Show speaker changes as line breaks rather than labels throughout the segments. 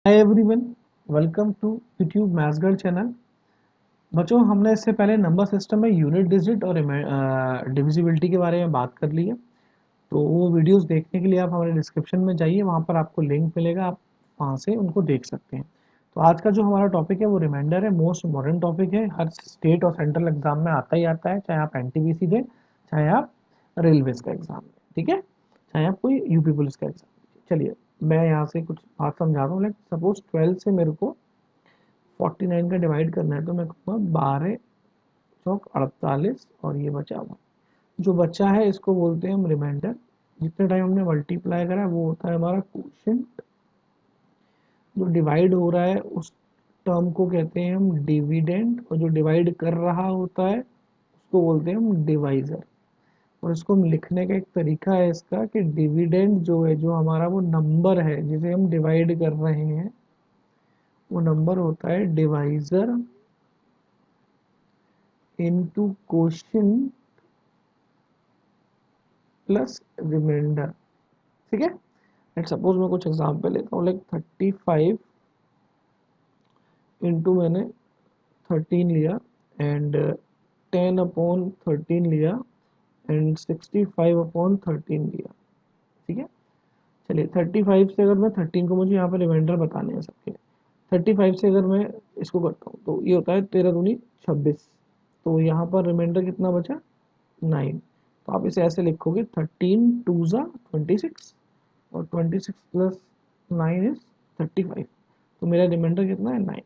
Hi everyone, welcome to YouTube maths girl channel. बच्चों, हमने इससे पहले नंबर सिस्टम में यूनिट डिजिट और डिविजिबिलिटी के बारे में बात कर ली है। तो वो वीडियोस देखने के लिए आप हमारे डिस्क्रिप्शन में जाइए, वहाँ पर आपको लिंक मिलेगा, आप वहाँ से उनको देख सकते हैं। तो आज का जो हमारा टॉपिक है वो रिमाइंडर है। मोस्ट इम्पॉर्टेंट टॉपिक है, हर स्टेट और सेंट्रल एग्जाम में आता ही आता है, चाहे आप एनटीपीसी दें, चाहे आप रेलवेज का एग्जाम दें, ठीक है, चाहे आप कोई यूपी पुलिस का एग्जाम दें। चलिए, मैं यहाँ से कुछ बात समझा रहा हूँ। लाइक सपोज 12 से मेरे को 49 का डिवाइड करना है, तो मैं कहूँगा 12 चौक 48 और ये बचा हुआ जो बच्चा है इसको बोलते हैं हम रिमाइंडर। जितने टाइम हमने मल्टीप्लाई करा है वो होता है हमारा क्वोशिएंट। जो डिवाइड हो रहा है उस टर्म को कहते हैं हम डिविडेंड, और जो डिवाइड कर रहा होता है उसको बोलते हैं हम डिवाइजर। और इसको हम लिखने का एक तरीका है इसका कि डिविडेंड जो है, जो हमारा वो नंबर है जिसे हम डिवाइड कर रहे हैं, वो नंबर होता है divisor into quotient plus reminder. ठीक है, लेट सपोज मैं कुछ एग्जांपल लेता हूँ। लाइक 35 इंटू मैंने 13 लिया, एंड 10 अपॉन 13 लिया, एंड 65 अपॉन 13 लिया। ठीक है, चलिए 35 से अगर मैं 13 को, मुझे यहाँ पर रिमाइंडर बताने हैं सबके, 35 से अगर मैं इसको करता हूँ तो ये होता है 13 दूनी 26। तो यहाँ पर रिमाइंडर कितना बचा? 9। तो आप इसे ऐसे लिखोगे 13 टू ज़ा 26 और 26 प्लस 9 इज 35। तो मेरा रिमाइंडर कितना है? 9।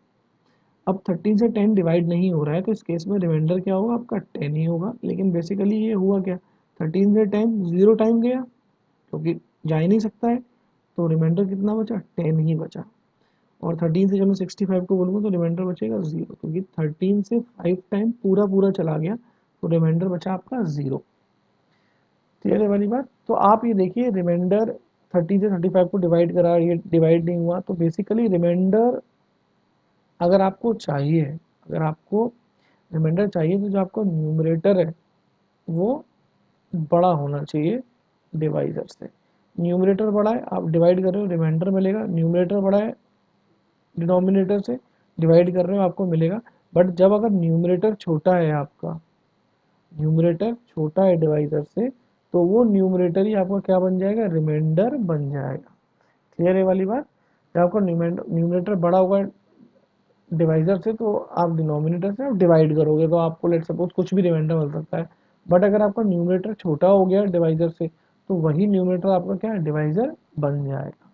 अब 13 से 10 डिवाइड नहीं हो रहा है, तो इस केस में रिमाइंडर क्या होगा? आपका 10 ही होगा। लेकिन बेसिकली ये हुआ क्या, 13 से 10 जीरो टाइम गया, क्योंकि जा ही नहीं सकता है, तो रिमाइंडर कितना बचा? 10 ही बचा। और 13 से जब मैं 65 को बोलूँगा तो रिमाइंडर बचेगा 0, क्योंकि 13 से 5 टाइम पूरा पूरा चला गया, तो रिमाइंडर बचा आपका 0। क्लियर है वाली बात? तो आप ये देखिए, रिमाइंडर 30 से 35 को डिवाइड करा, ये डिवाइड नहीं हुआ, तो बेसिकली रिमाइंडर अगर आपको चाहिए, अगर आपको रिमाइंडर चाहिए, तो जो आपका न्यूमरेटर है वो बड़ा होना चाहिए डिवाइजर से। न्यूमरेटर बड़ा है, आप डिवाइड कर रहे हो, रिमाइंडर मिलेगा। न्यूमरेटर बड़ा है, डिनोमिनेटर से डिवाइड कर रहे हो, आपको मिलेगा। बट जब अगर न्यूमरेटर छोटा है, आपका न्यूमरेटर छोटा है डिवाइजर से, तो वो न्यूमरेटर ही आपका क्या बन जाएगा? रिमाइंडर बन जाएगा। क्लियर है वाली बात? जब आपका न्यूमरेटर बड़ा होगा डिवाइजर से, तो आप डिनोमिनेटर से आप डिवाइड करोगे, तो आपको लेट सपोज कुछ भी रिमाइंडर मिल सकता है। बट अगर आपका न्यूमरेटर छोटा हो गया डिवाइजर से, तो वही न्यूमरेटर आपका क्या है? डिवाइजर बन जाएगा।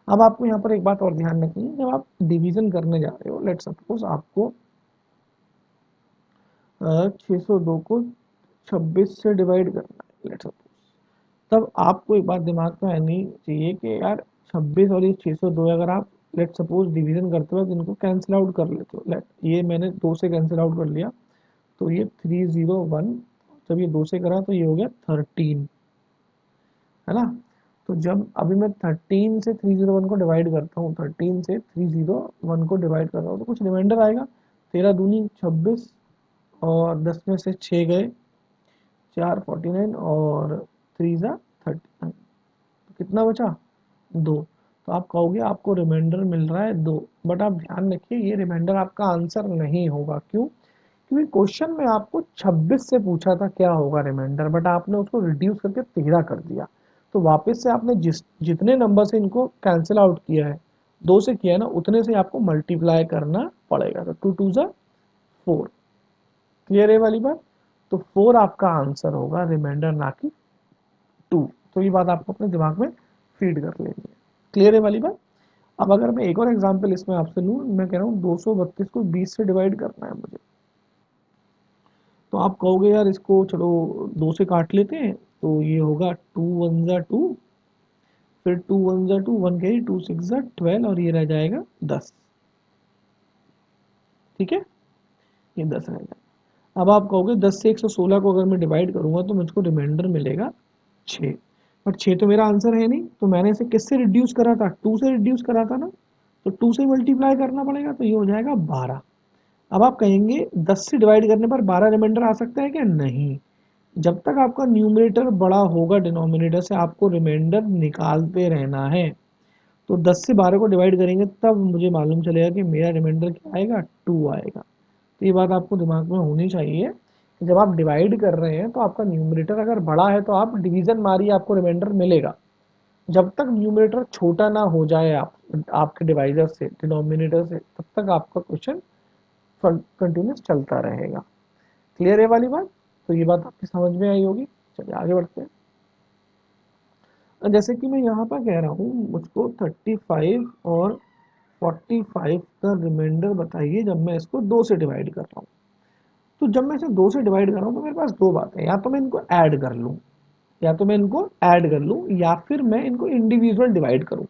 अब आपको यहाँ पर एक बात और ध्यान रखनी है, जब आप डिवीजन करने जा रहे हो, लेट सपोज आपको 602 को 26 से डिवाइड करना है, लेट सपोज, तब आपको एक बात दिमाग में आनी चाहिए कि यार 26 और ये 602, अगर आप लेट सपोज डिवीजन करते हो तो इनको कैंसिल आउट कर लेते हो। लेट ये मैंने 2 से कैंसिल आउट कर लिया, तो ये 301, जब ये 2 से करा तो ये हो गया 13, है ना? तो जब अभी मैं 13 से 301 को डिवाइड करता हूँ, 13 से 301 को डिवाइड कर रहा हूँ, तो कुछ रिमाइंडर आएगा। 13 दूनी 26, और 10 में से 6 गए, 4 49, और 3 ज़ा 39, तो कितना बचा? 2। तो आप कहोगे आपको रिमाइंडर मिल रहा है 2, बट आप ध्यान रखिए ये रिमाइंडर आपका आंसर नहीं होगा। क्यों? क्योंकि क्वेश्चन में आपको 26 से पूछा था क्या होगा रिमाइंडर, बट आपने उसको रिड्यूस करके 13 कर दिया। तो वापस से आपने जितने नंबर से इनको कैंसिल आउट किया है, 2 से किया है ना, उतने से आपको मल्टीप्लाई करना पड़ेगा। तो 2 2 ज़ा 4। क्लियर है वाली बात? तो 4 आपका आंसर होगा, रिमाइंडर ना कि 2। तो ये बात आपको अपने दिमाग में फीड कर लेनी है। क्लियर है वाली बात? अब अगर मैं एक और एग्जांपल इसमें आपसे लूँ, मैं कह रहा हूँ 232 को 20 से डिवाइड करना है मुझे, तो आप कहोगे यार इसको चलो 2 से काट लेते हैं, तो ये होगा 2 1 ज़ा 2, फिर 2 1 ज़ा 2, 1 कैरी, 2 6 ज़ा 12, और ये रह जाएगा 10। ठीक है, ये 10 रह जाएगा। अब आप कहोगे 10 से 116 को अगर मैं डिवाइड करूंगा तो मुझको रिमाइंडर मिलेगा 6। बट 6 तो मेरा आंसर है नहीं, तो मैंने इसे किससे रिड्यूस करा था? 2 से रिड्यूस करा था ना, तो 2 से मल्टीप्लाई करना पड़ेगा, तो ये हो जाएगा 12। अब आप कहेंगे 10 से डिवाइड करने पर 12 रिमाइंडर आ सकता है क्या? नहीं, जब तक आपका न्यूमरेटर बड़ा होगा डिनोमिनेटर से, आपको रिमाइंडर निकालते रहना है। तो 10 से 12 को डिवाइड करेंगे तब मुझे मालूम चलेगा कि मेरा रिमाइंडर क्या आएगा, 2 आएगा। तो ये बात आपको दिमाग में होनी चाहिए कि जब आप डिवाइड कर रहे हैं तो आपका न्यूमरेटर अगर बड़ा है तो आप डिवीजन मारिए, आपको रिमाइंडर मिलेगा। जब तक न्यूमरेटर छोटा ना हो जाए आपके डिवाइजर से, डिनोमिनेटर से, तब तक आपका क्वेश्चन कंटिन्यूस चलता रहेगा। क्लियर है वाली बात? तो ये बात आपकी समझ में आई होगी। चलिए आगे बढ़ते हैं। जैसे कि मैं यहाँ पर कह रहा हूँ मुझको 35 और 45 का रिमाइंडर बताइए जब मैं इसको 2 से डिवाइड कर रहा हूँ। तो जब मैं इसे 2 से डिवाइड कर रहा हूँ तो मेरे पास दो बातें, या तो मैं इनको ऐड कर लूँ, या फिर मैं इनको इंडिविजुअल डिवाइड करूँ।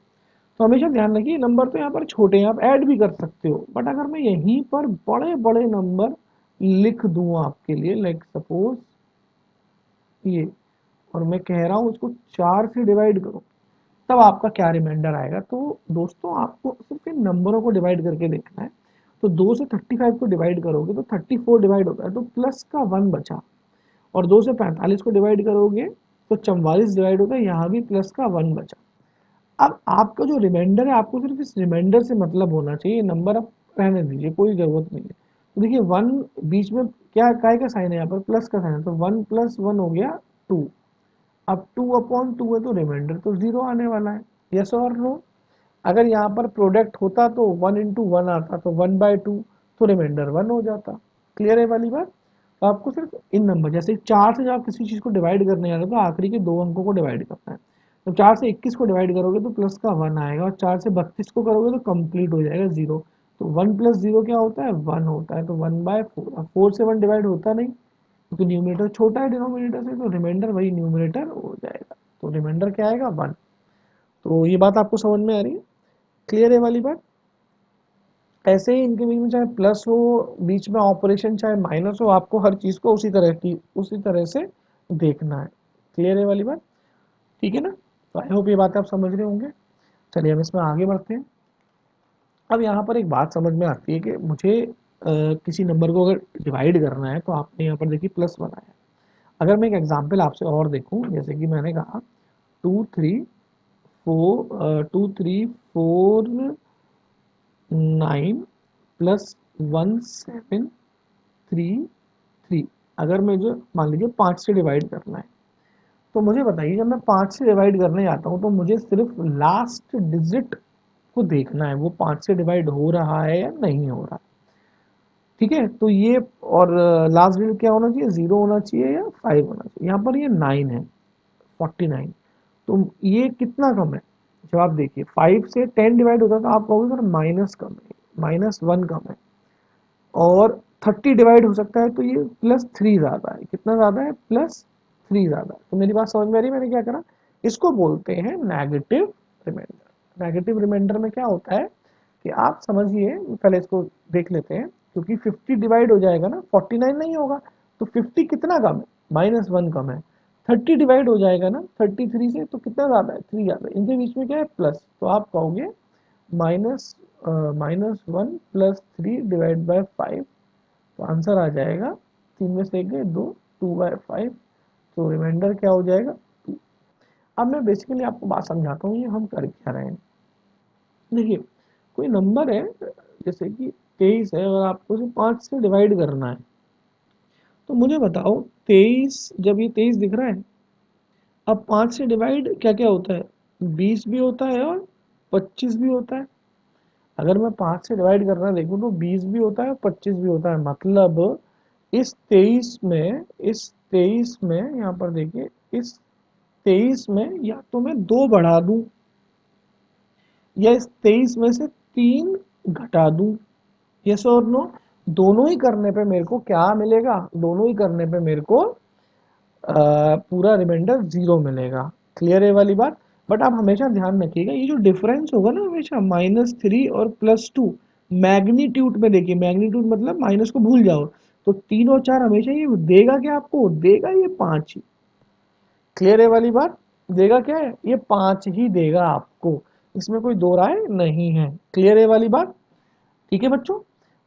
तो हमेशा ध्यान रखिए नंबर तो यहाँ पर छोटे हैं, आप ऐड भी कर सकते हो, बट अगर मैं यहीं पर बड़े बड़े नंबर लिख दूँ आपके लिए, लाइक सपोज ये, और मैं कह रहा हूँ इसको 4 से डिवाइड करो, तब आपका क्या रिमाइंडर आएगा। तो दोस्तों आपको सिर्फ इन नंबरों को डिवाइड करके देखना है। तो 2 से 35 को डिवाइड करोगे तो 34 डिवाइड होता है तो प्लस का 1 बचा, और 2 से 45 को डिवाइड करोगे तो 44 डिवाइड होता है, यहाँ भी प्लस का 1 बचा। अब आपका जो रिमाइंडर है, आपको सिर्फ इस रिमाइंडर से मतलब होना चाहिए, नंबर आप रहने दीजिए, कोई ज़रूरत नहीं है। तो देखिए 1 बीच में क्या काय का साइन है, यहाँ पर प्लस का साइन है, तो 1 + 1 हो गया 2। अब 2/2 है तो रिमाइंडर तो 0 आने वाला है। यस और नो? अगर यहाँ पर प्रोडक्ट होता तो 1 × 1 आता, तो 1/2 तो रिमाइंडर 1 हो जाता। क्लियर है वाली बात? तो आपको सिर्फ इन नंबर, जैसे 4 से जब आप किसी चीज़ को डिवाइड करने जा रहे हो तो आखिरी के 2 अंकों को डिवाइड करना है। तो 4 से 21 को डिवाइड करोगे तो प्लस का 1 आएगा, और 4 से 32 को करोगे तो कंप्लीट हो जाएगा 0। तो 1 + 0 क्या होता है, 1 होता है, तो 1/4। अब 4 से 1 डिवाइड होता नहीं क्योंकि न्यूमरेटर छोटा है डिनोमिनेटर से, तो रिमाइंडर वही न्यूमरेटर हो जाएगा। तो रिमाइंडर क्या आएगा, 1। तो ये बात आपको समझ में आ रही है? क्लियर है वाली बात? ऐसे ही इनके बीच में चाहे प्लस हो, बीच में ऑपरेशन चाहे माइनस हो, आपको हर चीज़ को उसी तरह से देखना है। क्लियर है वाली बात? ठीक है ना? तो आई होप ये बात आप समझ रहे होंगे। चलिए हम इसमें आगे बढ़ते हैं। अब यहाँ पर एक बात समझ में आती है कि मुझे किसी नंबर को अगर डिवाइड करना है तो आपने यहाँ पर देखिए प्लस बनाया। अगर मैं एक एग्जांपल आपसे और देखूं, जैसे कि मैंने कहा 2 3 4 9 + 1 7 3 3। अगर मुझे मान लीजिए 5 से डिवाइड करना है, तो मुझे बताइए जब मैं 5 से डिवाइड करने जाता हूँ तो मुझे सिर्फ लास्ट डिजिट को देखना है, वो 5 से डिवाइड हो रहा है या नहीं हो रहा। ठीक है, तो ये, और लास्ट डिजिट क्या होना चाहिए, 0 होना चाहिए या 5 होना चाहिए। यहाँ पर ये 9 है, 49। तो ये कितना कम है, जब आप देखिए 5 से 10 डिवाइड होता है तो आप कहोगे सर माइनस कम है, -1 कम है। और 30 डिवाइड हो सकता है तो ये +3 ज़्यादा है। कितना ज़्यादा है, +3 ज़्यादा है। तो मेरी बात समझ में आ रही है? मैंने क्या करा, इसको बोलते हैं नेगेटिव रिमाइंडर। नेगेटिव रिमाइंडर में क्या होता है कि आप समझिए, पहले इसको देख लेते हैं, क्योंकि 50 डिवाइड हो जाएगा ना, 49 नहीं होगा, तो 50 कितना कम है, -1 कम है। 30 डिवाइड हो जाएगा ना 33 से, तो कितना ज़्यादा है, 3 ज़्यादा है। इनके बीच में क्या है, प्लस, तो आप कहोगे -1 + 3 / 5। तो आंसर आ जाएगा, 3 में से 1 गए 2, 2/5। तो रिमाइंडर क्या हो जाएगा, 2। अब मैं बेसिकली आपको बात समझाता हूँ, ये हम कर क्या रहे हैं। देखिए कोई नंबर है, जैसे कि 23 है, और आपको उसे 5 से डिवाइड करना है, तो मुझे बताओ 23, जब ये 23 दिख रहा है, अब 5 से डिवाइड क्या क्या होता है, 20 भी होता है और 25 भी होता है। अगर मैं 5 से डिवाइड करना देखूँ तो 20 भी होता है और 25 भी होता है। मतलब इस 23 में यहाँ पर देखिए, इस 23 में या तो मैं 2 बढ़ा दूं, या इस 23 में से 3 घटा दूं। यस और नो? दोनों ही करने पे मेरे को क्या मिलेगा, दोनों ही करने पे मेरे को पूरा रिमाइंडर 0 मिलेगा। क्लियर है वाली बात? बट आप हमेशा ध्यान रखिएगा, ये जो डिफरेंस होगा ना हमेशा -3 और +2, मैग्नीट्यूड में देखिए, मैग्नीट्यूड मतलब माइनस को भूल जाओ, तो 3 और 4 हमेशा ये देगा क्या आपको, देगा ये 5 ही। क्लियर है वाली बात? देगा क्या है, ये 5 ही देगा आपको, इसमें कोई दो राय नहीं है। क्लियर है वाली बात? ठीक है बच्चों?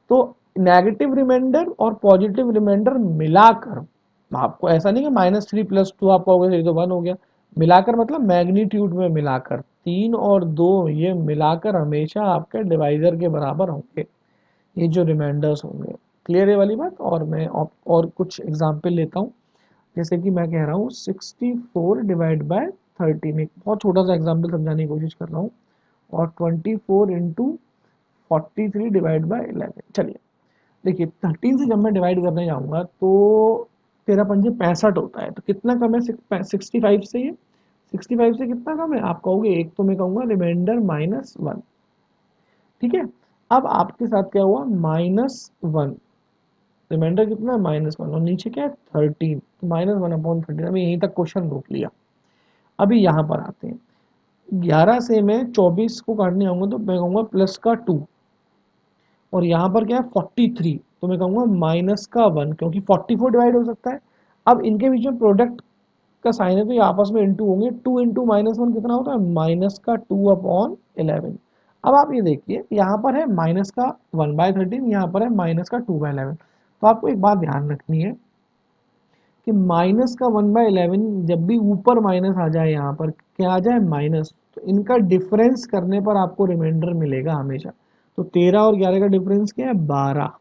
तो नेगेटिव रिमाइंडर और पॉजिटिव रिमाइंडर मिलाकर, आपको ऐसा नहीं कि -3 + 2 आप कहोगे तो 1 हो गया, मिलाकर मतलब मैग्नीट्यूड में मिलाकर 3 और 2 ये मिलाकर हमेशा आपके डिवाइजर के बराबर होंगे, ये जो रिमाइंडर्स होंगे। क्लियर है वाली बात। और मैं और कुछ एग्जाम्पल लेता हूँ। जैसे कि मैं कह रहा हूँ 64 डिवाइड बाय 13, एक बहुत छोटा सा एग्जाम्पल समझाने की कोशिश कर रहा हूँ। और 24 इंटू 43 डिवाइड बाय 11। चलिए देखिए 13 से जब मैं डिवाइड करने जाऊंगा तो 13×5 = 65 होता है। तो कितना कम है 65 से? ये 65 से कितना कम है आप कहोगे? एक तो मैं कहूँगा रिमाइंडर -1। ठीक है। अब आपके साथ क्या हुआ? -1, रिमाइंडर कितना है? -1, और नीचे क्या है? 13। तो -1/13। अभी यहीं तक क्वेश्चन रोक लिया। अभी यहाँ पर आते हैं। 11 से मैं 24 को काटने आऊंगा तो मैं कहूँगा +2। और यहाँ पर क्या है? 43, तो मैं कहूँगा -1, क्योंकि 44 डिवाइड हो सकता है। अब इनके बीच में प्रोडक्ट का साइन है तो ये आपस में इंटू होंगे। 2 इंटू -1 कितना होता है? -2/11। अब आप ये देखिए, यहाँ पर है -1/13, यहाँ पर है -2/11। तो आपको एक बात ध्यान रखनी है कि -1/11 जब भी ऊपर माइनस आ जाए, यहाँ पर क्या आ जाए? माइनस, तो इनका डिफरेंस करने पर आपको रिमाइंडर मिलेगा हमेशा। तो 13 और 11 का डिफरेंस क्या है? 12।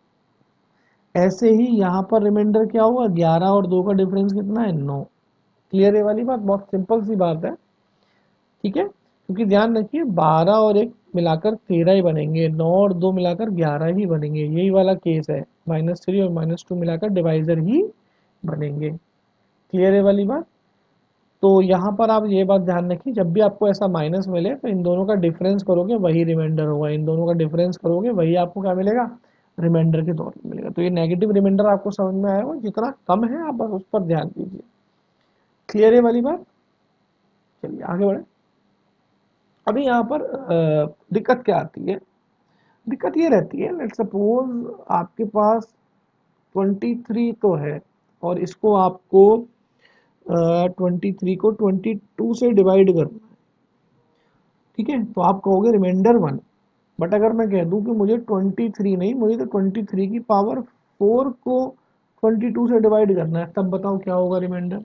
ऐसे ही यहाँ पर रिमाइंडर क्या हुआ? 11 और 2 का डिफरेंस कितना है? 9। क्लियर है वाली बात? बहुत सिंपल सी बात है। ठीक है, क्योंकि ध्यान रखिए 12 और 1 मिलाकर 13 ही बनेंगे, 9 और 2 मिलाकर 11 ही बनेंगे। यही वाला केस है, -3 और -2 मिलाकर डिवाइजर ही बनेंगे। क्लियर है वाली बात? तो यहाँ पर आप ये बात ध्यान रखिए, जब भी आपको ऐसा माइनस मिले तो इन दोनों का डिफरेंस करोगे वही रिमाइंडर होगा, इन दोनों का डिफरेंस करोगे वही आपको क्या मिलेगा? रिमाइंडर के तौर पर मिलेगा। तो ये नेगेटिव रिमाइंडर आपको समझ में आया हो, जितना कम है आप बस उस पर ध्यान दीजिए। क्लियर है वाली बात? चलिए आगे बढ़े। अभी यहाँ पर दिक्कत क्या आती है? दिक्कत ये रहती है, लेट सपोज आपके पास 23 तो है और इसको आपको 23 को 22 से डिवाइड करना है। ठीक है, तो आप कहोगे रिमाइंडर 1। बट अगर मैं कह दूं कि मुझे 23 नहीं, मुझे तो 23 की पावर 4 को 22 से डिवाइड करना है, तब बताओ क्या होगा रिमाइंडर?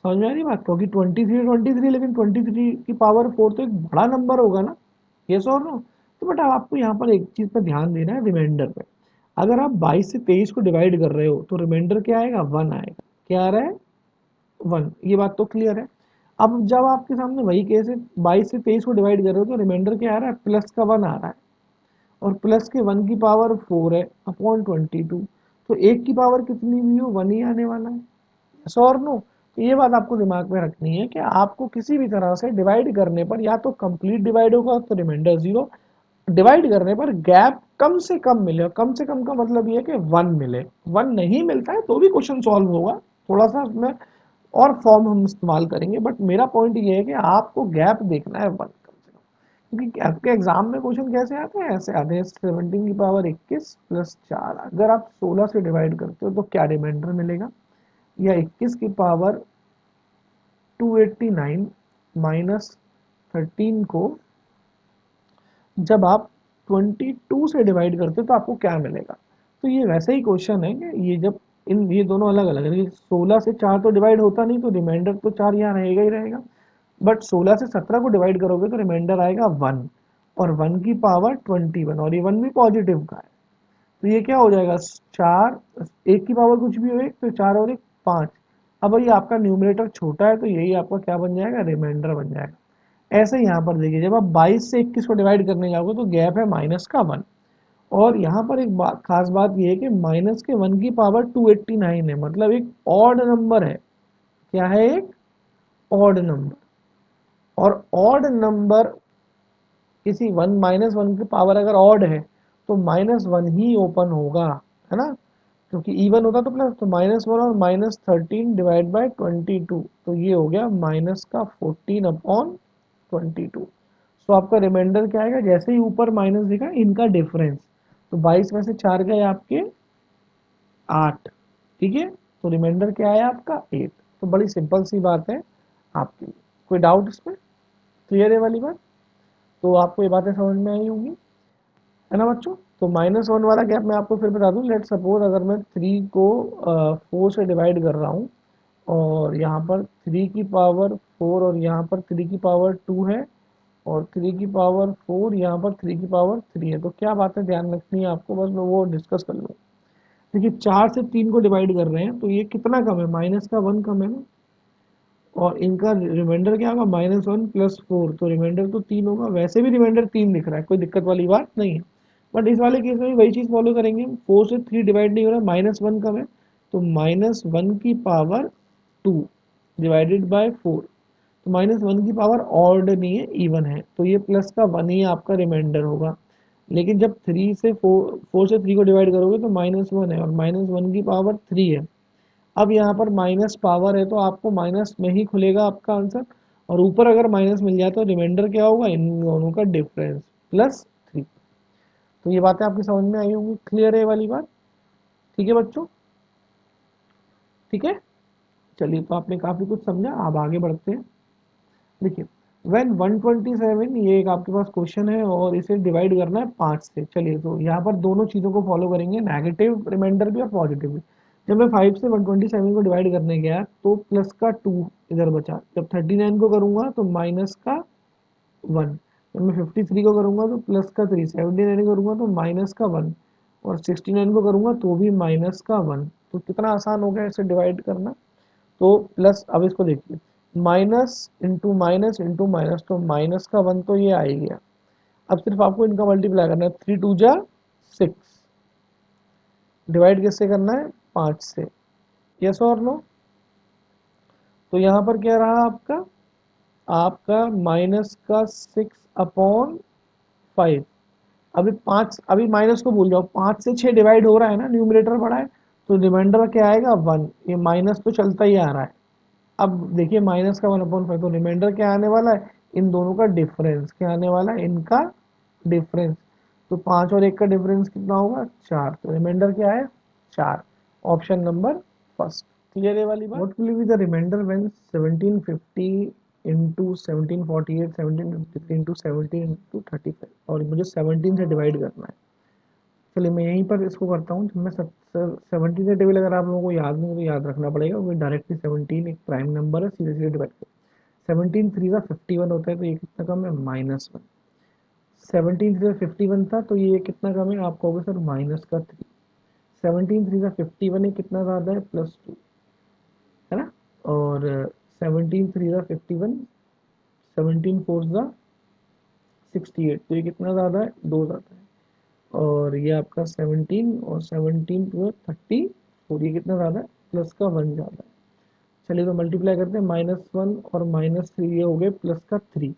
समझ में आ रही बात? क्योंकि 23, लेकिन 23 की पावर 4 तो एक बड़ा नंबर होगा ना। यस और नो? तो बट आपको यहाँ पर एक चीज पर ध्यान देना है, रिमाइंडर पे। अगर आप 22 से 23 को डिवाइड कर रहे हो तो रिमाइंडर क्या आएगा? 1 आएगा। क्या आ रहा है? 1। ये बात तो क्लियर है। अब जब आपके सामने वही केस है, 22 से 23 को डिवाइड कर रहे हो तो रिमाइंडर क्या आ रहा है? +1 आ रहा है। और प्लस के 1 की पावर 4 है अपॉन 22। तो 1 की पावर कितनी भी हो 1 ही आने वाला है। यस और नो? तो ये बात आपको दिमाग में रखनी है कि आपको किसी भी तरह से डिवाइड करने पर या तो कंप्लीट डिवाइड होगा तो रिमाइंडर 0, डिवाइड करने पर गैप कम से कम मिले। कम से कम का मतलब ये है कि 1 मिले। 1 नहीं मिलता है तो भी क्वेश्चन सॉल्व होगा, थोड़ा सा उसमें और फॉर्म हम इस्तेमाल करेंगे, बट मेरा पॉइंट ये है कि आपको गैप देखना है 1 कम से कम। क्योंकि आपके एग्जाम में क्वेश्चन कैसे आते हैं? ऐसे आते हैं 17 की पावर 21 प्लस 4। अगर आप 16 से डिवाइड करते हो तो क्या रिमाइंडर मिलेगा? या 21 की पावर 289 माइनस 13 को जब आप 22 से डिवाइड करते हो तो आपको क्या मिलेगा? तो ये वैसे ही क्वेश्चन है कि ये जब ये दोनों अलग अलग है, 16 से 4 तो डिवाइड होता नहीं, तो रिमाइंडर तो 4 यहाँ रहेगा ही रहेगा। बट 16 से 17 को डिवाइड करोगे तो रिमाइंडर आएगा 1, और 1 की पावर 21, और ये 1 भी पॉजिटिव का है। तो ये क्या हो जाएगा? 4, 1 की पावर कुछ भी हो एक, तो 4 और 1 5। अब भाई आपका न्यूमरेटर छोटा है तो यही आपका क्या बन जाएगा? रिमाइंडर बन जाएगा। ऐसे ही यहाँ पर देखिए, जब आप 22 से 21 को डिवाइड करने जाओगे तो गैप है -1। और यहाँ पर एक खास बात ये है कि माइनस के 1 की पावर 289 है, मतलब एक ऑड नंबर है। क्या है? एक ऑड नंबर। और ऑड नंबर किसी 1 -1 की पावर अगर ऑड है तो -1 ही ओपन होगा, है ना? क्योंकि इवन होता तो प्लस, तो -1 और -13 डिवाइड बाय 22, तो ये हो गया माइनस का 14/22। तो आपका रिमाइंडर क्या आएगा? जैसे ही ऊपर माइनस दिखा इनका डिफरेंस, तो 22 में से 4 गए आपके 8। ठीक है, तो रिमाइंडर क्या है आपका? 8। तो बड़ी सिंपल सी बात है आपके लिए। कोई डाउट इसमें? क्लियर है वाली बात? तो आपको ये बातें समझ में आई होंगी, है ना बच्चों? तो -1 वाला गैप मैं आपको फिर बता दूं। लेट सपोज अगर मैं 3 को 4 से डिवाइड कर रहा हूँ और यहाँ पर 3 की पावर 4 और यहाँ पर 3 की पावर 2 है, और 3 की पावर 4 यहाँ पर 3 की पावर 3 है। तो क्या बात है ध्यान रखनी है आपको, बस मैं वो डिस्कस कर लूँ। देखिए 4 से 3 को डिवाइड कर रहे हैं तो ये कितना कम है, माइनस का 1 कम है ना, और इनका रिमाइंडर क्या होगा, -1 + 4, तो रिमाइंडर तो 3 होगा। वैसे भी रिमाइंडर 3 दिख रहा है, कोई दिक्कत वाली बात नहीं है। बट इस वाले केस में भी वही चीज़ फॉलो करेंगे, 4 से 3 डिवाइड नहीं हो रहा है, -1 कम है, तो -1 की पावर 2 डिवाइडेड बाय 4, तो -1 की पावर ऑड नहीं है, इवन है, तो ये प्लस का 1 ही आपका रिमाइंडर होगा। लेकिन जब 3 से 4 से 3 को डिवाइड करोगे तो -1 है, और -1 की पावर 3 है। अब यहाँ पर माइनस पावर है तो आपको माइनस में ही खुलेगा आपका आंसर, और ऊपर अगर माइनस मिल जाए तो रिमाइंडर क्या होगा, इन दोनों का डिफरेंस +3। तो ये बातें आपकी समझ में आई होंगी, क्लियर है ये वाली बात? ठीक है बच्चों, ठीक है। चलिए, तो आपने काफ़ी कुछ समझा, अब आगे बढ़ते हैं। देखिए when 127, ये एक आपके पास क्वेश्चन है और इसे डिवाइड करना है 5 से। चलिए, तो यहाँ पर दोनों चीज़ों को फॉलो करेंगे, नेगेटिव रिमाइंडर भी और पॉजिटिव भी। जब मैं 5 से 127 को डिवाइड करने गया तो प्लस का 2 इधर बचा, जब 39 को करूँगा तो माइनस का 1, जब मैं 53 को करूँगा तो प्लस का 3, 79 को करूँगा तो माइनस का 1, और 69 को करूँगा तो भी माइनस का 1। तो कितना आसान हो गया इसे डिवाइड करना। तो प्लस, अब इसको देखिए, माइनस इंटू माइनस, तो माइनस का 1 तो ये आ ही गया। अब सिर्फ आपको इनका मल्टीप्लाई करना है, 3 2 जा 6, डिवाइड किससे करना है, 5 से, यस और नो। तो यहाँ पर क्या रहा आपका, आपका माइनस का 6/5। अभी 5, अभी माइनस को भूल जाओ, 5 से 6 डिवाइड हो रहा है ना, न्यूमरेटर बड़ा है, तो रिमाइंडर क्या आएगा, 1। ये माइनस तो चलता ही आ रहा है। अब देखिए माइनस का 1/5, तो रिमाइंडर क्या आने वाला है, इन दोनों का डिफरेंस क्या आने वाला है, इनका डिफरेंस। तो 5 और 1 का डिफरेंस कितना होगा, 4, तो रिमाइंडर क्या है, 4। Option number first. क्लियर है वाली बात। What will be the reminder when 1750 into 1748, 1753 into 17 into 35, और मुझे 17 से डिवाइड करना है। चलिए मैं यहीं पर इसको करता हूँ। जब मैं 17 से टेबल, अगर आप लोगों को याद नहीं है तो याद रखना पड़ेगा, क्योंकि डायरेक्टली 17 एक प्राइम नंबर है, सीधे सीधे डिवाइड कर, 17 3 का 51 होता है, तो ये कितना कम है, -1। 17 3 का 51 था, तो ये कितना कम है, आप कहोगे सर -3। 17 3 का 51 है, कितना ज़्यादा है, +2, है ना। और 17 3 का 51, 17 4 का 68, तो ये कितना ज़्यादा है, 2 ज़्यादा है। और ये आपका 17 और 17 टू 34, ये कितना ज़्यादा है, प्लस का 1 ज़्यादा है। चलिए तो मल्टीप्लाई करते हैं, -1 और -3 ये हो गए प्लस का 3,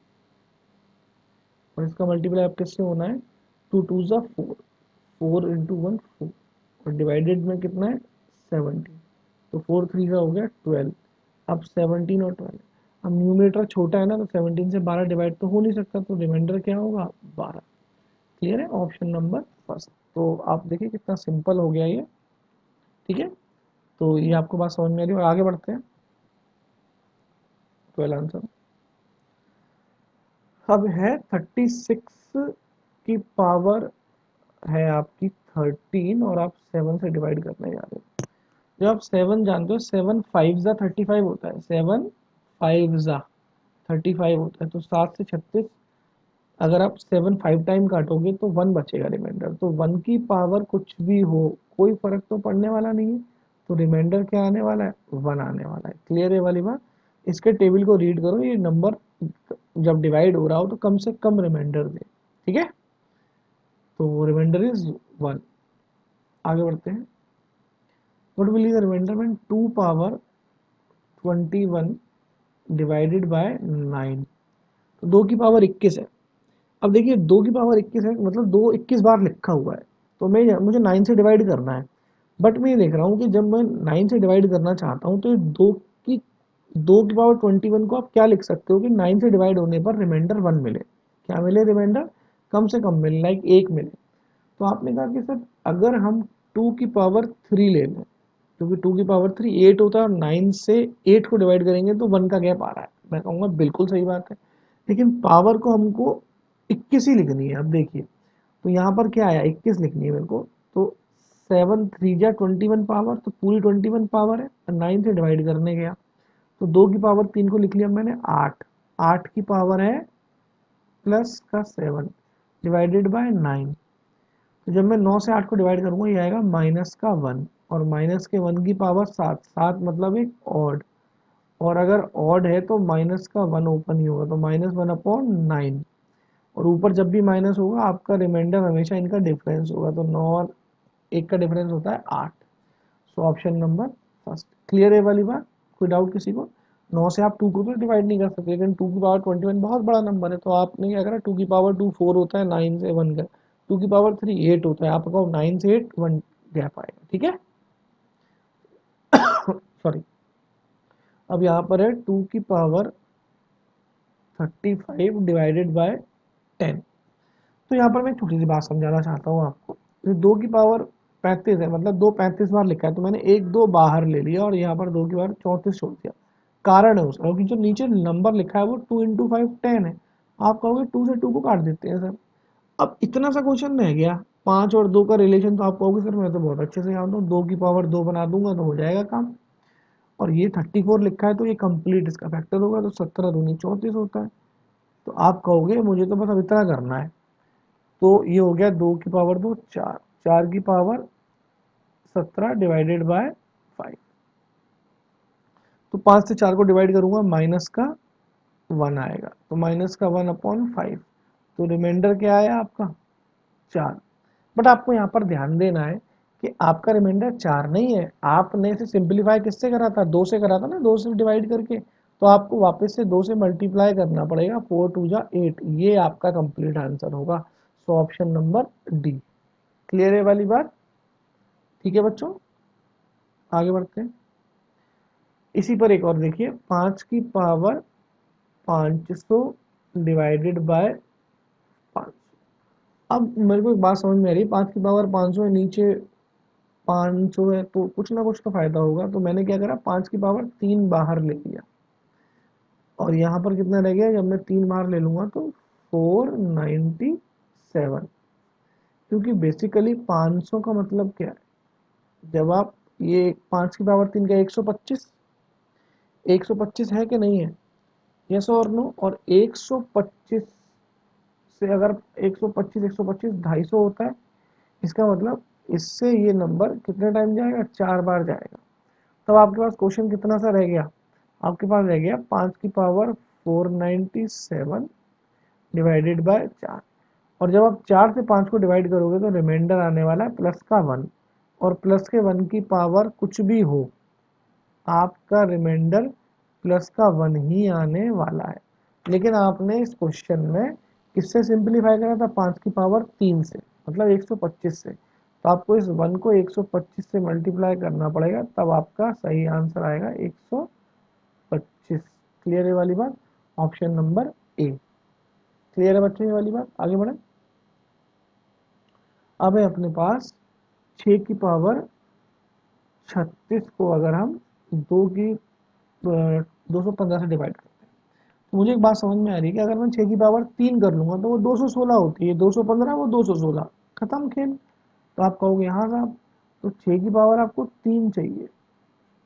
और इसका मल्टीप्लाई आप किससे होना है, 2 2 ज़ा 4, 4 इंटू 1 4, और डिवाइडेड में कितना है, 17, तो 4 3 का हो गया 12। अब 17 और 12, अब न्यूमरेटर छोटा है ना, तो 17 से 12 डिवाइड तो हो नहीं सकता, तो रिमाइंडर क्या होगा, 12। क्लियर है, ऑप्शन नंबर फर्स्ट। तो आप देखिए कितना सिंपल हो गया ये, ठीक है। तो ये आपको बात समझ में आ रही है, और आगे बढ़ते हैं 12 आंसर। अब है 36 की पावर है आपकी 13, और आप 7 से डिवाइड करने जा रहे हो। जब आप 7 जानते हो, 7 5 ज़ा 35 होता है, 7 5 ज़ा 35 होता है, तो 7 से 36, अगर आप 7 5 टाइम काटोगे तो 1 बचेगा रिमाइंडर। तो 1 की पावर कुछ भी हो, कोई फर्क तो पड़ने वाला नहीं है, तो रिमाइंडर क्या आने वाला है, 1 आने वाला है। क्लियर है वाली बात। इसके टेबल को रीड करो, ये नंबर जब डिवाइड हो रहा हो तो कम से कम रिमाइंडर दे, ठीक है। तो रिमाइंडर इज 1। आगे बढ़ते हैं। What will be the reminder when 2 power 21 divided by 9। तो 2 की पावर 21 है। अब देखिए 2 की पावर 21 है, मतलब 2 21 बार लिखा हुआ है, तो मैं, मुझे 9 से डिवाइड करना है। बट मैं ये देख रहा हूँ कि जब मैं 9 से डिवाइड करना चाहता हूँ तो ये 2 की पावर 21 को आप क्या लिख सकते हो कि 9 से डिवाइड होने पर रिमाइंडर 1 मिले। क्या मिले, रिमाइंडर कम से कम मिले, लाइक 1 मिले। तो आपने कहा कि सर अगर हम 2 की पावर 3 ले लें, क्योंकि 2 की पावर 3 8 होता है, और 9 से 8 को डिवाइड करेंगे तो 1 का गैप आ रहा है। मैं कहूँगा बिल्कुल सही बात है, लेकिन पावर को हमको 21 ही लिखनी है। अब देखिए, तो यहाँ पर क्या आया, 21 लिखनी है मेरे को, तो 7 3 जा 21 पावर, तो पूरी 21 पावर है, 9 से डिवाइड करने गया तो 2 की पावर 3 को लिख लिया मैंने 8, 8 की पावर है प्लस का 7 डिवाइडेड बाय 9। तो जब मैं 9 से 8 को डिवाइड करूंगा ये आएगा माइनस का 1, और माइनस के 1 की पावर 7, 7 मतलब एक ऑड, और अगर ऑड है तो माइनस का 1 ओपन ही होगा, तो -1/9। और ऊपर जब भी माइनस होगा आपका रिमाइंडर हमेशा इनका डिफरेंस होगा, तो 9 और 1 का डिफरेंस होता है 8। So option number first. Clear है वाली बात, कोई डाउट किसी को? 9 से आप 2 को तो डिवाइड नहीं कर सकते, लेकिन 2 की पावर 21 बहुत बड़ा नंबर है, तो आपने क्या करा, 2 की पावर 2 4 होता है, 9 से 1 गया, 2 की पावर 3 8 होता है, आपका 9 से 8 1 गैप आएगा, ठीक है। सॉरी, अब यहाँ पर है 2 की पावर 35 डिवाइडेड बाय 10। तो यहाँ पर मैं एक छोटी सी बात समझाना चाहता हूँ आपको। तो 2 की पावर 35 है, मतलब 2 35 बार लिखा है, तो मैंने 1 2 बाहर ले लिया और यहाँ पर 2 की पावर 34 छोड़ दिया। कारण है उसका, क्योंकि जो नीचे नंबर लिखा है वो 2 इंटू 5 10 है। आप कहोगे 2 से 2 को काट देते हैं सर। अब इतना सा क्वेश्चन रह गया, 5 और 2 का रिलेशन, तो आप कहोगे सर मैं तो बहुत अच्छे से जानता हूँ, 2 की पावर 2 बना दूंगा तो हो जाएगा काम। और ये 34 लिखा है तो ये कंप्लीट इसका फैक्टर होगा, तो 17 दूनी 34 होता है। तो आप कहोगे मुझे तो बस अब इतना करना है, तो ये हो गया 2 की पावर 2 4, 4 की पावर 17 डिवाइडेड बाय 5। तो 5 से 4 को डिवाइड करूंगा माइनस का 1 आएगा, तो -1/5। तो रिमाइंडर क्या आया आपका 4। बट आपको यहाँ पर ध्यान देना है कि आपका रिमाइंडर 4 नहीं है, आपने इसे सिंप्लीफाई किससे करा था, 2 से करा था ना, 2 से डिवाइड करके। तो आपको वापस से 2 से मल्टीप्लाई करना पड़ेगा, 4 2 जा 8, ये आपका कंप्लीट आंसर होगा। So option number D. Clear है वाली बात, ठीक है बच्चों, आगे बढ़ते हैं। इसी पर एक और देखिए, 5 की पावर 500 डिवाइडेड बाय 5। अब मेरे को एक बात समझ में आ रही है, 5 की पावर 500 है, नीचे 500 है, तो कुछ ना कुछ तो फायदा होगा। तो मैंने क्या करा, 5 की पावर 3 बाहर ले लिया, और यहाँ पर कितना रह गया, जब मैं 3 बाहर ले लूंगा तो 497। क्योंकि बेसिकली 500 का मतलब क्या है, जब आप ये 5 की पावर 3 का 125, 125 है कि नहीं है, यस और नो। और 125 से अगर 125 125 250 होता है, इसका मतलब इससे ये नंबर कितने टाइम जाएगा, 4 बार जाएगा। तब आपके पास क्वेश्चन कितना सा रह गया, आपके पास रह गया 5 की पावर 497 डिवाइडेड बाय 4। और जब आप 4 से 5 को डिवाइड करोगे तो रिमाइंडर आने वाला है प्लस का 1, और प्लस के 1 की पावर कुछ भी हो, आपका रिमाइंडर प्लस का 1 ही आने वाला है। लेकिन आपने इस क्वेश्चन में किससे सिंप्लीफाई करा था, 5 की पावर 3 से, मतलब 125 से। तो आपको इस 1 को 125 से मल्टीप्लाई करना पड़ेगा, तब आपका सही आंसर आएगा 125। क्लियर है वाली बात, ऑप्शन नंबर ए। क्लियर है बच्चों ये वाली बात, आगे बढ़े। अब है अपने पास 6 की पावर 36 को अगर हम 215 से डिवाइड करते हैं, तो मुझे एक बात समझ में आ रही है कि अगर मैं 6 की पावर 3 कर लूंगा तो वो 216 होती है, 215 वो 216, खत्म खेल। तो आप कहोगे हाँ साहब, तो 6 की पावर आपको 3 चाहिए,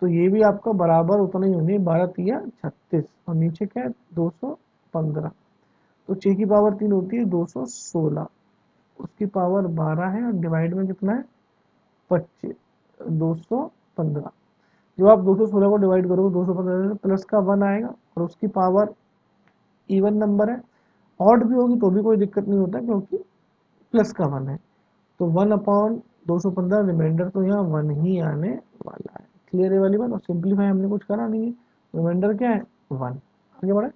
तो ये भी आपका बराबर उतना ही होनी है, 12 तिया 36, और नीचे क्या है 215। तो 6 की पावर 3 होती है 216, उसकी पावर 12 है, और डिवाइड में कितना है 25, 215। जब आप 216 को डिवाइड करोगे 215 से, प्लस का 1 आएगा, और उसकी पावर इवन नंबर है, ऑड भी होगी तो भी कोई दिक्कत नहीं होता, क्योंकि प्लस का 1 है। तो 1/215, रिमाइंडर तो यहाँ 1 ही आने वाला है। क्लियर है वाली बात, और सिंप्लीफाई हमने कुछ करा नहीं है, रिमाइंडर क्या है 1। आगे बढ़े,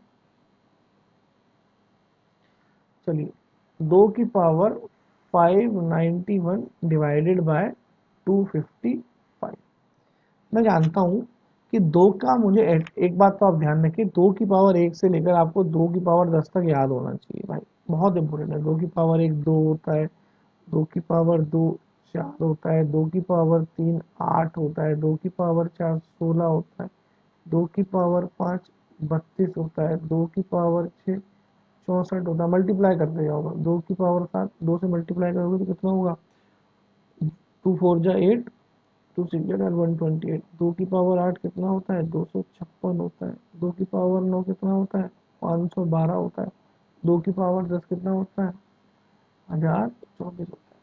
चलिए 2 की पावर 591 डिवाइडेड बाय 255। मैं जानता हूँ कि 2 का मुझे एक बात तो आप ध्यान रखिए, 2 की पावर 1 से लेकर आपको 2 की पावर 10 तक याद होना चाहिए भाई, बहुत इंपॉर्टेंट है। 2 की पावर 1 2 होता है, 2 की पावर 2 4 होता है, 2 की पावर 3 8 होता है, 2 की पावर 4 16 होता है, 2 की पावर 5 32 होता है, 2 की पावर 6 64 होता है। मल्टीप्लाई करते जाओगे, 2 की पावर 7 2 से मल्टीप्लाई करोगे तो कितना होगा, 2 4 जा 8, 2 6 जा 128, 2 की पावर 8 कितना होता है 256 होता है, 2 की पावर 9 कितना होता है 512 होता है, 2 की पावर 10 कितना होता है 1024 होता है।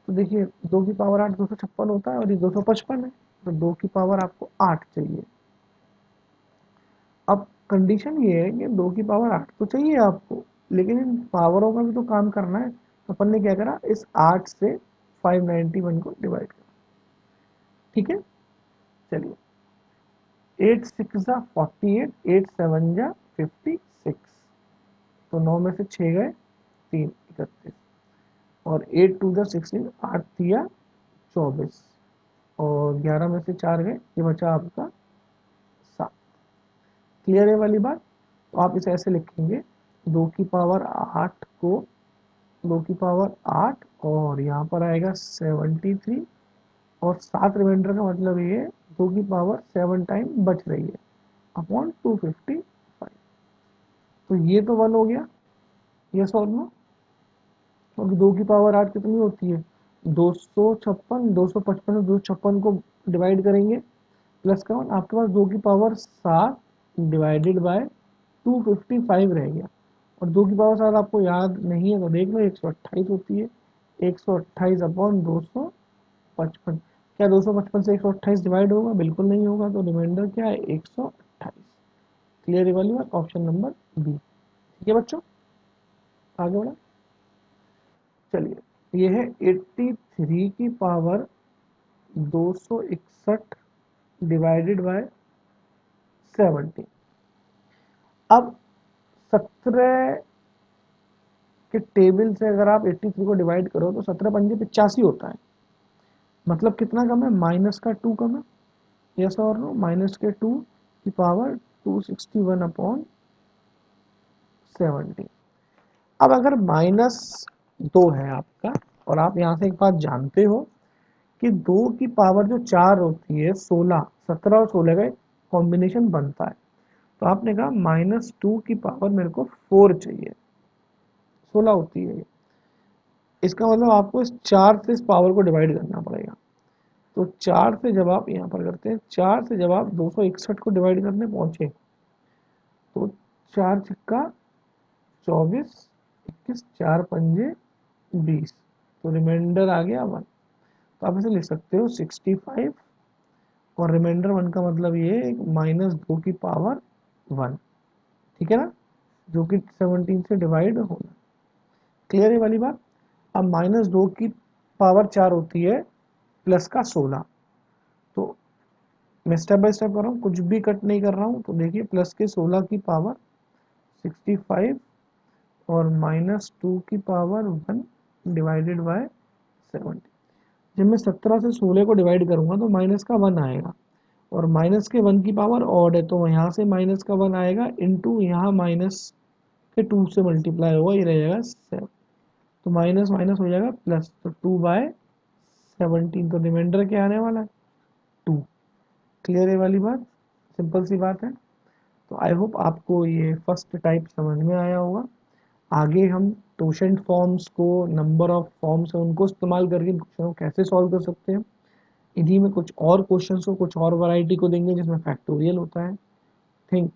तो देखिए 2 की पावर 8 256 होता है और ये 255 है, तो 2 की पावर आपको 8 चाहिए। अब कंडीशन ये है कि 2 की पावर 8 तो चाहिए आपको, लेकिन इन पावरों का भी तो काम करना है। तो अपन ने क्या करा, इस 8 से 591 को डिवाइड करा। ठीक है, चलिए 8 6 जा 48, 8 7 जा 56, तो 9 में से 6 गए 3 31, और 8 2 जा 16, 8 दिया 24, और 11 में से 4 गए, ये बचा आपका 7। क्लियर है वाली बात? तो आप इसे ऐसे लिखेंगे 2 की पावर 8 को 2 की पावर 8 और यहाँ पर आएगा 73, और 7 रिमाइंडर का मतलब ये 2 की पावर 7 टाइम बच रही है अपॉन 255। तो ये तो 1 हो गया, यस और नो? क्योंकि 2 की पावर 8 कितनी होती है 256, 255 से 256 को डिवाइड करेंगे प्लस का 1, आपके पास 2 की पावर 7 डिवाइडेड बाय 255 रह गया। और 2 की पावर 7 आपको याद नहीं है तो देख लो 128 होती है, 128 अपॉन 255। क्या 255 से 128 डिवाइड होगा? बिल्कुल नहीं होगा, तो रिमाइंडर क्या है 128। क्लियर है वाली बात? Option number B. ठीक है बच्चों, आगे बढ़ा। चलिए ये है 83 की पावर 261 डिवाइडेड बाय 70। अब 17 के टेबल से अगर आप 83 को डिवाइड करो तो 17 पंजे 85 होता है, मतलब कितना कम है माइनस का 2 कम है, यस और नो? माइनस के 2 की पावर 261 अपॉन 70। अब अगर -2 है आपका, और आप यहाँ से एक बात जानते हो कि 2 की पावर जो 4 होती है 16, 17 और 16 का कॉम्बिनेशन बनता है, तो आपने कहा -2 की पावर मेरे को 4 चाहिए, 16 होती है। इसका मतलब आपको इस 4 से इस पावर को डिवाइड करना पड़ेगा। तो 4 से जब आप यहाँ पर करते हैं, 4 से जब आप 261 को डिवाइड करने पहुंचे तो 4 छिक्का 24, 21, 4 पंजे 20, तो रिमाइंडर आ गया 1। तो आप इसे लिख सकते हो 65, और रिमाइंडर 1 का मतलब ये है -2 की पावर 1। ठीक है ना, जो कि 17 से डिवाइड होना। क्लियर है वाली बात? अब -2 की पावर 4 होती है प्लस का 16, तो मैं स्टेप बाय स्टेप कर रहा हूँ, कुछ भी कट नहीं कर रहा हूँ। तो देखिए प्लस के 16 की पावर 65 और -2 की पावर 1 डिवाइडेड बाय 70। जब मैं 17 से 16 को डिवाइड करूंगा तो माइनस का 1 आएगा, और माइनस के 1 की पावर ऑड है तो यहाँ से माइनस का 1 आएगा, इनटू यहाँ माइनस के 2 से मल्टीप्लाई होगा, ये रह जाएगा 7, तो माइनस माइनस हो जाएगा प्लस, तो 2/17, तो रिमाइंडर क्या आने वाला है 2। क्लियर है वाली बात? सिंपल सी बात है। तो आई होप आपको ये फर्स्ट टाइप समझ में आया होगा। आगे हम टोशेंट फॉर्म्स को, नंबर ऑफ फॉर्म्स है उनको इस्तेमाल करके क्वेश्चन को कैसे सॉल्व कर सकते हैं, इन्हीं में कुछ और क्वेश्चन को, कुछ और वैरायटी को देंगे जिसमें फैक्टोरियल होता है। थैंक